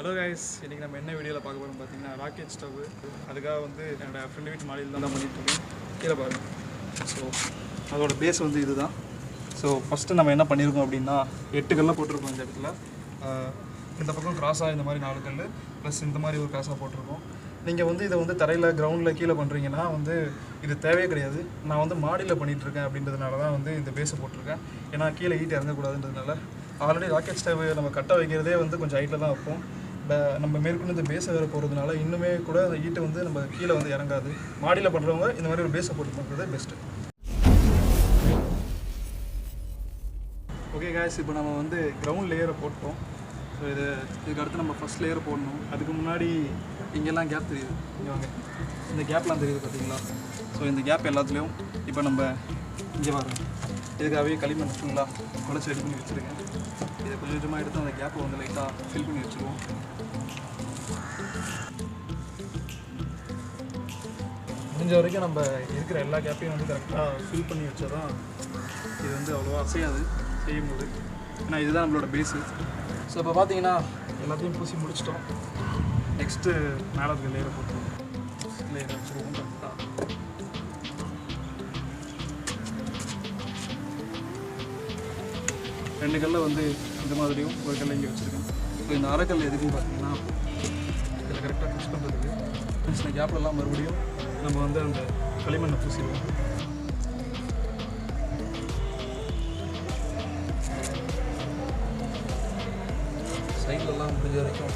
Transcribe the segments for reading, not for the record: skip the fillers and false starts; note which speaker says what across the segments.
Speaker 1: Hello guys, இன்றைக்கி நம்ம என்ன வீடியோவில் பார்க்க போகிறோம் பார்த்தீங்கன்னா ராக்கெட் ஸ்டவ். அதுக்காக வந்து என்னோடய ஃப்ரெண்டு வீட்டு மாடியில் தான் பண்ணிகிட்ருக்கேன். கீழே பாருங்கள். ஸோ அதோட பேஸ் வந்து இது தான். ஸோ ஃபஸ்ட்டு நம்ம என்ன பண்ணியிருக்கோம் அப்படின்னா 8 கல்லை போட்டிருக்கோம் இந்த இடத்துல. இந்த பக்கம் கிராஸாக இந்த மாதிரி 4 கல் ப்ளஸ் இந்த மாதிரி ஒரு கிராஸாக போட்டிருக்கோம். நீங்கள் வந்து இதை வந்து தரையில் கிரவுண்டில் கீழே பண்ணுறீங்கன்னா வந்து இது தேவையே கிடையாது. நான் வந்து மாடியில் பண்ணிகிட்ருக்கேன் அப்படின்றதுனால தான் வந்து இந்த பேஸை போட்டிருக்கேன். ஏன்னா கீழே ஹீட் இறங்கக்கூடாதுன்றதுனால. ஆல்ரெடி ராக்கெட் ஸ்டவ் நம்ம கட்ட வைக்கிறதே வந்து கொஞ்சம் ஹைட்டில் தான் வைப்போம். நம்ம மேற்கொண்டு இந்த பேஸை வேறு போகிறதுனால இன்னுமே கூட அந்த ஹீட்டை வந்து நம்ம கீழே வந்து இறங்காது. மாடியில் பண்ணுறவங்க இந்த மாதிரி ஒரு பேஸை போட்டு பண்ணுறது பெஸ்ட்டு. ஓகே காய்ஸ், இப்போ நம்ம வந்து கிரவுண்ட் லேயரை போட்டோம். ஸோ இதுக்கு அடுத்து நம்ம ஃபஸ்ட் லேயர் போடணும். அதுக்கு முன்னாடி இங்கெல்லாம் கேப் தெரியுது, இங்கே வாங்க. இந்த கேப்லாம் தெரியுது பார்த்தீங்களா? ஸோ இந்த கேப் எல்லாத்துலேயும் இப்போ நம்ம இங்கே வரோம். இதுக்காகவே களிமண் ஃபுல்லாக குழச்சி ரெடி பண்ணி வச்சுருக்கேன். இதை கொஞ்சம் கொஞ்சமாக எடுத்து அந்த கேப்பை வந்து லைட்டாக ஃபில் பண்ணி வச்சுருவோம். முடிஞ்ச வரைக்கும் நம்ம இருக்கிற எல்லா கேப்பையும் வந்து கரெக்டாக ஃபில் பண்ணி வச்சா தான் இது வந்து அவ்வளோவா அசையாது செய்யும்போது. ஏன்னா இதுதான் நம்மளோட பேஸு. ஸோ இப்போ பார்த்தீங்கன்னா எல்லாத்தையும் பூசி முடிச்சிட்டோம். நெக்ஸ்ட்டு மேலே இருக்க லேயரை போட்டுருவோம். லேயரை வச்சுருவோம் கரெக்டாக. ரெண்டு கல்லை வந்து இந்த மாதிரியும் ஒரு கல்லை இங்கே வச்சுருக்கேன். இப்போ இந்த அரைக்கல் எதுக்குன்னு பார்த்தீங்கன்னா இதில் கரெக்டாக ஃபிக்ஸ் பண்ணுறதுக்கு. சின்ன கேப்லலாம் மறுபடியும் நம்ம வந்து அந்த களிமண்ணை பூசிடுவோம். சைட்லலாம் முடிஞ்ச வரைக்கும்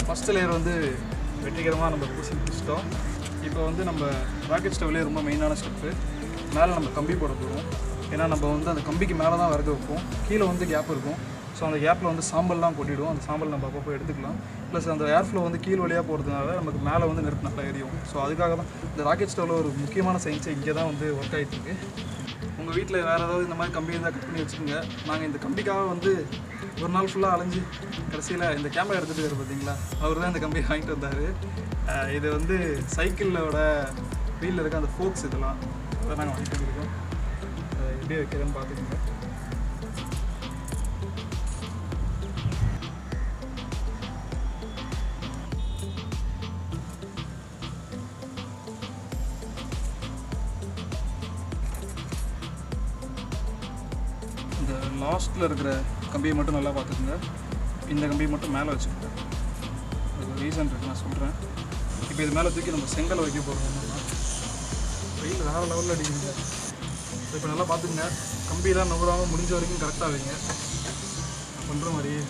Speaker 1: ஃபஸ்ட்டு லேயர் வந்து வெற்றிகரமாக நம்ம பூசி முடிச்சிட்டோம். இப்போ வந்து நம்ம ராக்கெட் ஸ்டவ்லேயே ரொம்ப மெயினான ஸ்டெப்பு மேலே நம்ம கம்பி போட போகிறோம். ஏன்னா நம்ம வந்து அந்த கம்பிக்கு மேலே தான் விறகு வைப்போம். கீழே வந்து கேப் இருக்கும். ஸோ அந்த கேப்பில் வந்து சாம்பல்லாம் கொட்டிவிடும். அந்த சாம்பல் நம்ம அப்பப்போ எடுத்துக்கலாம். ப்ளஸ் அந்த ஏர் ஃப்ளோ வந்து கீழ் வழியாக போகிறதுனால நமக்கு மேலே வந்து நெருப்பு நல்லா எரியும். ஸோ அதுக்காக தான் இந்த ராக்கெட் ஸ்டவ்வில் ஒரு முக்கியமான சயின்ஸை இங்கே தான் வந்து ஒர்க் ஆகிட்டுருக்கு. உங்கள் வீட்டில் வேறு ஏதாவது இந்த மாதிரி கம்பி இருந்தால் கட் பண்ணி வச்சுக்கோங்க. நாங்கள் இந்த கம்பிக்காக வந்து ஒரு நாள் ஃபுல்லாக அலைஞ்சி கடைசியில் இந்த கேமரா எடுத்துகிட்டு வர பார்த்தீங்களா, அவர் தான் இந்த கம்பியை வாங்கிட்டு வந்தார். இது வந்து சைக்கிளோட வீலில் இருக்க அந்த ஃபோக்ஸ் இதெல்லாம் அதை நாங்கள் வாங்கிட்டு வந்துருக்கோம். எப்படி வைக்கிறேன்னு பார்த்துக்கோங்க. இந்த லாஸ்ட்டில் இருக்கிற கம்பியை மட்டும் நல்லா பார்த்துக்குங்க. இந்த கம்பியை மட்டும் மேலே வச்சுக்கோங்க. அது ஒரு ரீசன் இருக்குது, நான் சொல்கிறேன். இப்போ இது மேலே தூக்கி நம்ம செங்கலை வைக்க போகிறோம். வெயில் வேறு லெவலில் அடிக்குங்க. இப்போ நல்லா பார்த்துக்குங்க. கம்பியெல்லாம் நம்புறாமல் முடிஞ்ச வரைக்கும் கரெக்டாக வைங்க. நான் பண்ணுற மாதிரியே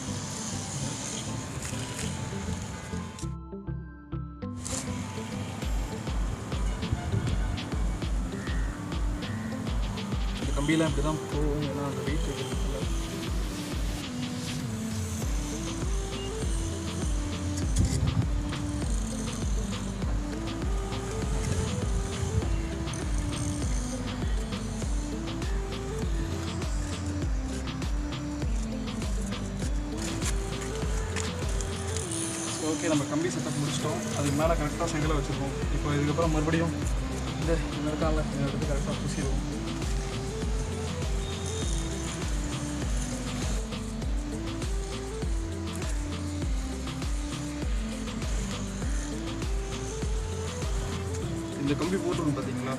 Speaker 1: இந்த கம்பியெல்லாம் இப்படி தான் போகும். ஏன்னா அந்த வெயிட் வைக்கிறதுல ஓகே. நம்ம கம்பி செட்டப் முடிச்சிட்டோம். அதுக்கு மேலே கரெக்டாக செங்கலை வச்சுருக்கோம். இப்போ இதுக்கப்புறம் மறுபடியும் இந்த இருக்கால இதை எடுத்து கரெக்டாக பூசிடுவோம். இந்த கம்பி போட்டுருவோம் பார்த்தீங்களா?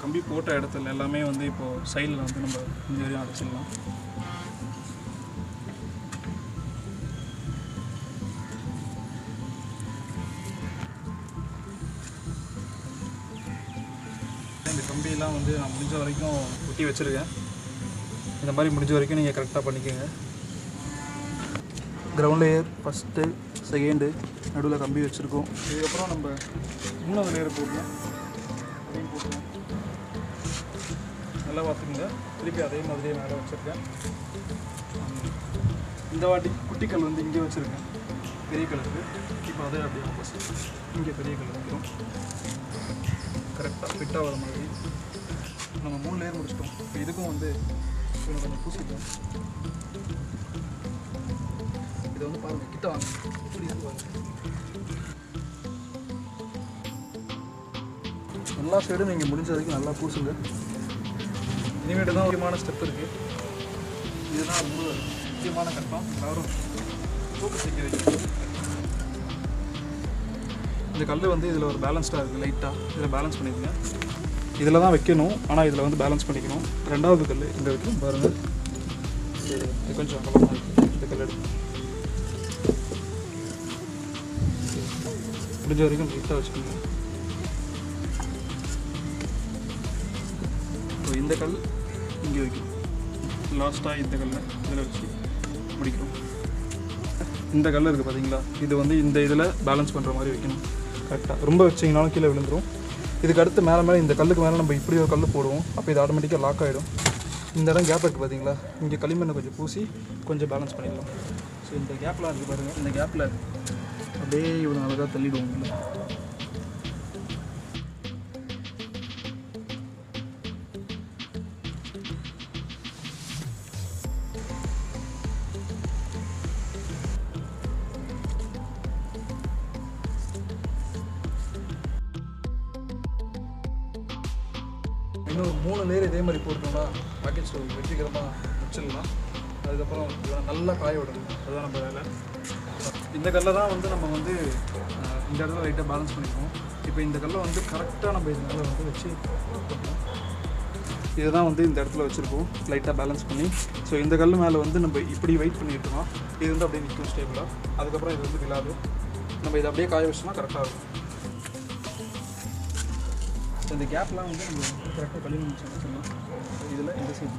Speaker 1: கம்பி போட்ட இடத்துல எல்லாமே வந்து இப்போது சைடில் வந்து நம்ம இந்த வரையும் அடைச்சிடலாம். இந்த கம்பியெல்லாம் வந்து நான் முடிஞ்ச வரைக்கும் ஒட்டி வச்சுருக்கேன். இந்த மாதிரி முடிஞ்ச வரைக்கும் நீங்கள் கரெக்டாக பண்ணிக்கோங்க. கிரவுண்ட் லேயர் ஃபஸ்ட்டு, செகண்டு, நடுவில் கம்பி வச்சுருக்கோம். இதுக்கப்புறம் நம்ம 3வது லேயர் போடணும். அதையும் போட்டுருவோம். நல்லா பார்த்துக்குங்க. திருப்பி அதே மாதிரியே மேலே வச்சுருக்கேன். இந்த வாட்டி குட்டிக்கல் வந்து இங்கே வச்சுருக்கேன், பெரிய கலருக்கு. இப்போ அதே அப்படியே ஆப்போசிட் இங்கே பெரிய கல் வந்துடும். கரெக்டாக ஃபிட்டாக வர மாதிரி நம்ம 3 லேயர் முடிச்சிட்டோம். இப்போ இதுக்கும் வந்து கொஞ்சம் பூசிட்டோம். இதை வந்து பாருங்கள், கிட்ட வாங்க எப்படி இருக்கு பாருங்கள். எல்லா சைடும் நீங்கள் முடிஞ்ச வரைக்கும் நல்லா பூசுங்க. இனிமேட்டு தான் முக்கியமான ஸ்டெப் இருக்குது. இதுதான் ரொம்ப முக்கியமான கட்டம். எல்லாரும் தூக்கு சீக்கிரம் வைக்கணும். இந்த கல் வந்து இதில் ஒரு பேலன்ஸ்டாக இருக்குது. லைட்டாக இதில் பேலன்ஸ் பண்ணிக்கோங்க. இதில் தான் வைக்கணும், ஆனால் இதில் வந்து பேலன்ஸ் பண்ணிக்கணும். ரெண்டாவது கல் இங்கே வைக்கணும் பாருங்கள். இது கொஞ்சம் கலமாக இருக்குது. இந்த கல் எடுத்து முடிஞ்ச வரைக்கும் லைட்டாக வச்சுக்கோங்க. ஸோ இந்த கல் இங்கே வைக்கணும். லாஸ்ட்டாக இந்த கல்லை இதில் வச்சு முடிக்கணும். இந்த கல் இருக்குது பார்த்தீங்களா, இது வந்து இந்த இதில் பேலன்ஸ் பண்ணுற மாதிரி வைக்கணும் கரெக்டாக. ரொம்ப வச்சிங்கனாலும் கீழே விழுந்துடும். இதுக்கு அடுத்து மேலே இந்த கல்லுக்கு மேலே நம்ம இப்படி ஒரு கல் போடுவோம். அப்போ இது ஆட்டோமேட்டிக்காக லாக் ஆகிடும். இந்த இடம் கேப் இருக்குது பார்த்தீங்களா, இங்கே களிமண்ணை கொஞ்சம் பூசி கொஞ்சம் பேலன்ஸ் பண்ணிடலாம். ஸோ இந்த கேப்லாம் இருக்குது பாருங்கள். இந்த கேப்பில் அப்படியே இவ்வளோ அழகாக தள்ளிடுவோம். இல்லை இன்னும் 3 லேயர் இதே மாதிரி போட்டோம்னா ராக்கெட் ஸ்டவ் வெற்றிகரமாக வச்சிடலாம். அதுக்கப்புறம் நல்லா காய விடணும். அதுதான் நம்ம வேலை. இந்த கல்லை தான் வந்து நம்ம வந்து இந்த இடத்துல லைட்டாக பேலன்ஸ் பண்ணிப்போம். இப்போ இந்த கல்லை வந்து கரெக்டாக நம்ம இந்த மேலே வந்து வச்சு போட்டோம். இதை தான் வந்து இந்த இடத்துல வச்சுருக்கோம் லைட்டாக பேலன்ஸ் பண்ணி. ஸோ இந்த கல் மேலே வந்து நம்ம இப்படி வெயிட் பண்ணிட்டுருக்கோம். இது வந்து அப்படியே நிற்கும் ஸ்டேபிளாக. அதுக்கப்புறம் இது வந்து விழாது. நம்ம இதை அப்படியே காய வச்சோம்னா கரெக்டாக இருக்கும். இந்த கேப்லாம் வந்து நம்ம கரெக்டாக களிமண் வச்சோம்னா இதில் இந்த சைடு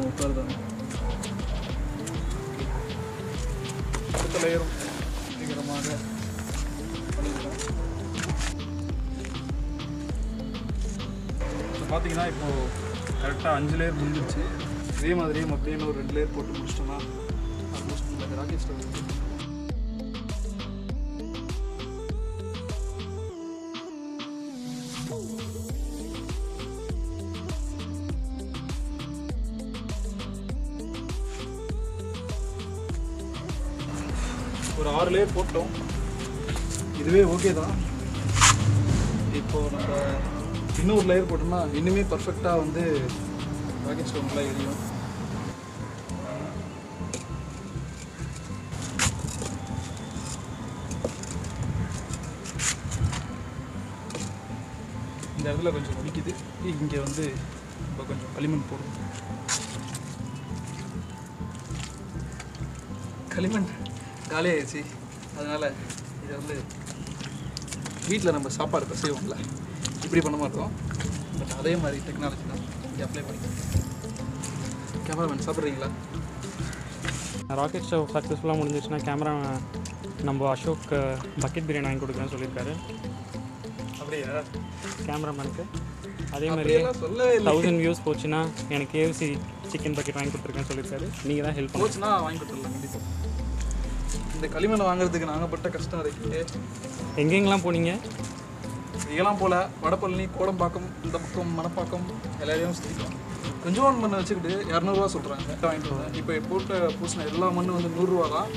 Speaker 1: உட்காருதாங்க. அடுத்த லேயரும் சீக்கிரமாக பண்ணிக்கலாம். இப்போ பார்த்தீங்கன்னா இப்போது கரெக்டாக 5 லேயர் முடிஞ்சிருச்சு. இதே மாதிரியே அப்படியே ஒரு 2 லேயர் போட்டு முடிச்சிட்டோம்னா ஆல்மோஸ்ட் இந்த ராக்கெட் ஸ்டவ் ஒரு 6 லேயர் போட்டோம். இதுவே ஓகே தான். இப்போது நம்ம இன்னொரு லேயர் போட்டோம்னா இன்னுமே பர்ஃபெக்டாக வந்து ராக்கெட் ஸ்டவ் நல்லா எரியும். இந்த இடத்துல கொஞ்சம் பிடிக்குது. இங்கே வந்து இப்போ கொஞ்சம் களிமண் போடுவோம். களிமண் காலியாகிடுச்சு. அதனால் இதை வந்து வீட்டில் நம்ம சாப்பாடு இப்போ செய்வோம்ல, இப்படி பண்ண மாட்டோம். பட் அதே மாதிரி டெக்னாலஜி தான் இங்கே அப்ளை பண்ணிக்கலாம். கேமராமேன் சாப்பிட்றீங்களா?
Speaker 2: ராக்கெட் ஸ்டவ் சக்ஸஸ்ஃபுல்லாக முடிஞ்சிச்சுன்னா கேமரா நம்ம அசோக் பக்கெட் பிரியாணி வாங்கி கொடுக்குறேன்னு சொல்லியிருக்காரு.
Speaker 1: அப்படியா?
Speaker 2: கேமராமேனுக்கு அதே மாதிரி 1000 வியூஸ் போச்சுன்னா எனக்கு KFC சிக்கன் பக்கெட் வாங்கி கொடுத்துருக்கேன்னு சொல்லியிருக்காரு. நீங்கள் தான் ஹெல்ப்
Speaker 1: போச்சுன்னா வாங்கி கொடுத்துடலாம் கண்டிப்பாக. இந்த களிமண்ணை வாங்குறதுக்கு நாங்கள் பட்ட கஷ்டம் இருக்குது.
Speaker 2: எங்கெங்கெல்லாம் போனீங்க?
Speaker 1: இதெல்லாம் போல் வடபழனி, கோடம்பாக்கம், இந்த பக்கம் மணப்பாக்கம் எல்லாரையும் சுற்றிக்கலாம். கொஞ்சம் மண்ணை வச்சுக்கிட்டு 200 சொல்கிறாங்க. வாங்கிட்டு வந்தேன். இப்போ போட்ட பூசின எல்லா மண்ணும் வந்து 100 ரூபா தான்.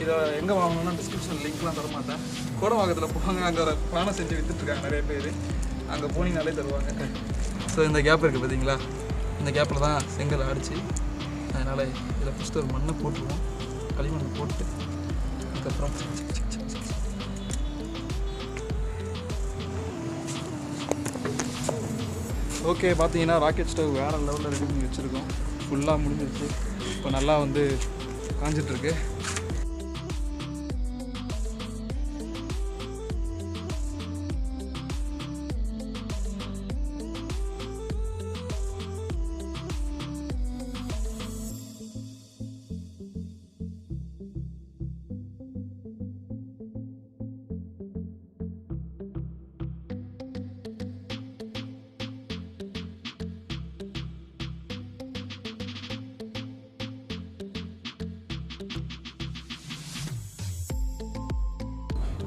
Speaker 1: இதை எங்கே வாங்கணும்னா டிஸ்கிரிப்ஷன் லிங்க்லாம் தரமாட்டேன். கோடம்பாக்கத்தில் போவாங்க, அங்கே ஒரு பிளானை செஞ்சு விற்றுட்ருக்காங்க நிறைய பேர். அங்கே போனீங்கனாலே தருவாங்க. ஸோ இந்த கேப் இருக்குது பார்த்தீங்களா, இந்த கேப்பில் தான் செங்கல் அடிச்சு. அதனால் இதில் ஃபஸ்ட்டு ஒரு மண்ணை போட்டுருவோம். களிமண்ணை போட்டு அதுக்கப்புறம் ஓகே. பார்த்தீங்கன்னா ராக்கெட் ஸ்டவ் வேறு லெவலில் ரெடி பண்ணி வச்சுருக்கோம். ஃபுல்லாக முடிஞ்சிருச்சு. இப்போ நல்லா வந்து காஞ்சிட்ருக்கு.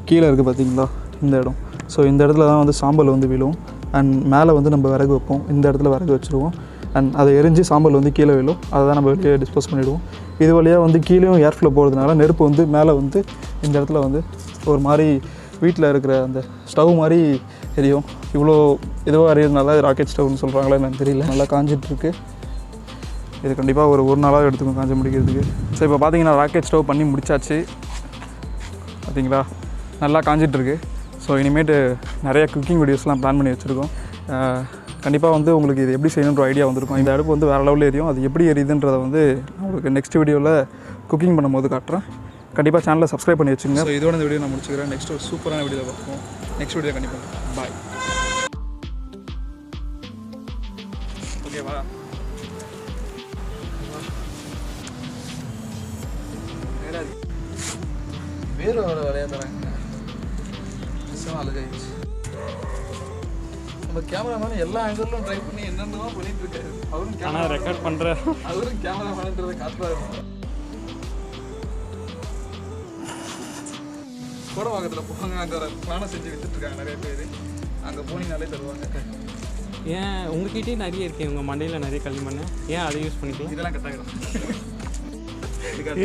Speaker 1: கீழே இருக்குது பார்த்தீங்களா இந்த இடம். ஸோ இந்த இடத்துல தான் வந்து சாம்பல் வந்து விழும். அண்ட் மேலே வந்து நம்ம விறகு வைப்போம். இந்த இடத்துல விறகு வச்சுருவோம். அண்ட் அதை எரிஞ்சு சாம்பல் வந்து கீழே விழும். அதை தான் நம்ம வெளியே டிஸ்போஸ் பண்ணிவிடுவோம். இது வழியாக வந்து கீழேயும் ஏர் ஃப்ளோ போகிறதுனால நெருப்பு வந்து மேலே வந்து இந்த இடத்துல வந்து ஒரு மாதிரி வீட்டில் இருக்கிற அந்த ஸ்டவ் மாதிரி எரியும். இவ்வளோ இதுவாக எரியறதுனால ராக்கெட் ஸ்டவ்னு சொல்கிறாங்களா என்னன்னு தெரியல. நல்லா காஞ்சிட்ருக்கு. இது கண்டிப்பாக ஒரு நாளாக எடுத்துக்கும் காஞ்ச முடிக்கிறதுக்கு. ஸோ இப்போ பார்த்தீங்கன்னா ராக்கெட் ஸ்டவ் பண்ணி முடிச்சாச்சு. பார்த்தீங்களா நல்லா காஞ்சிட்ருக்கு. ஸோ இனிமேட்டு நிறையா குக்கிங் வீடியோஸ்லாம் பிளான் பண்ணி வச்சுருக்கோம். கண்டிப்பாக வந்து உங்களுக்கு இது எப்படி செய்யணுன்ற ஐடியா வந்திருக்கும். இந்த அடுப்பு வந்து வேறு லெவலில் எரியும். அது எப்படி எரியுதுன்றதை வந்து உங்களுக்கு நெக்ஸ்ட் வீடியோவில் குக்கிங் பண்ணும்போது காட்டுறேன். கண்டிப்பாக சேனலை சப்ஸ்கிரைப் பண்ணி வச்சுங்க. ஸோ இதோட இந்த வீடியோ நான் முடிச்சுக்கிறேன். நெக்ஸ்ட் ஒரு சூப்பரான வீடியோவில் பார்ப்போம். நெக்ஸ்ட் வீடியோ கண்டிப்பாக பாய். ஓகேவா? வேறு ஒரு வேலையாக தராங்க. அழகாயிடுச்சு. நம்ம கேமராமேன் எல்லா ஆங்கிளும் ட்ரை பண்ணி என்னென்னமோ பண்ணிட்டு இருக்காரு. அவரும் கேமரா ரெக்கார்ட் பண்ணுற அவரும் கேமராமேன்றதை காட்டுறாரு. கோடம்பாக்கத்தில் போவாங்க, அங்கே பிளானை செஞ்சு வித்துட்ருக்காங்க நிறைய பேர். அங்கே போனீங்கனாலே தருவாங்க.
Speaker 2: ஏன் உங்ககிட்டயே நிறைய இருக்கேன், உங்கள் மண்டையில் நிறைய களிமண், ஏன் அதை யூஸ் பண்ணிக்கலாம்?
Speaker 1: இதெல்லாம் கட்டாயிடும்.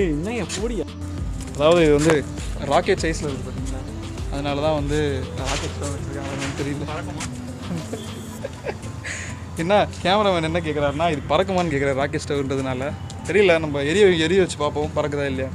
Speaker 2: என்ன போடியா?
Speaker 1: அதாவது இது வந்து ராக்கெட் சைஸில் இருக்குது பார்த்தீங்களா, அதனால தான் வந்து ராக்கெட் ஸ்டவ் வச்சுருக்காங்க. தெரியல என்ன கேமராமேன் என்ன கேட்குறாருன்னா இது பறக்குமான்னு கேட்குறாரு ராக்கெட் ஸ்டவ்ன்றதுனால. தெரியல, நம்ம எரிய வச்சு பார்ப்போம் பறக்குதா இல்லையா.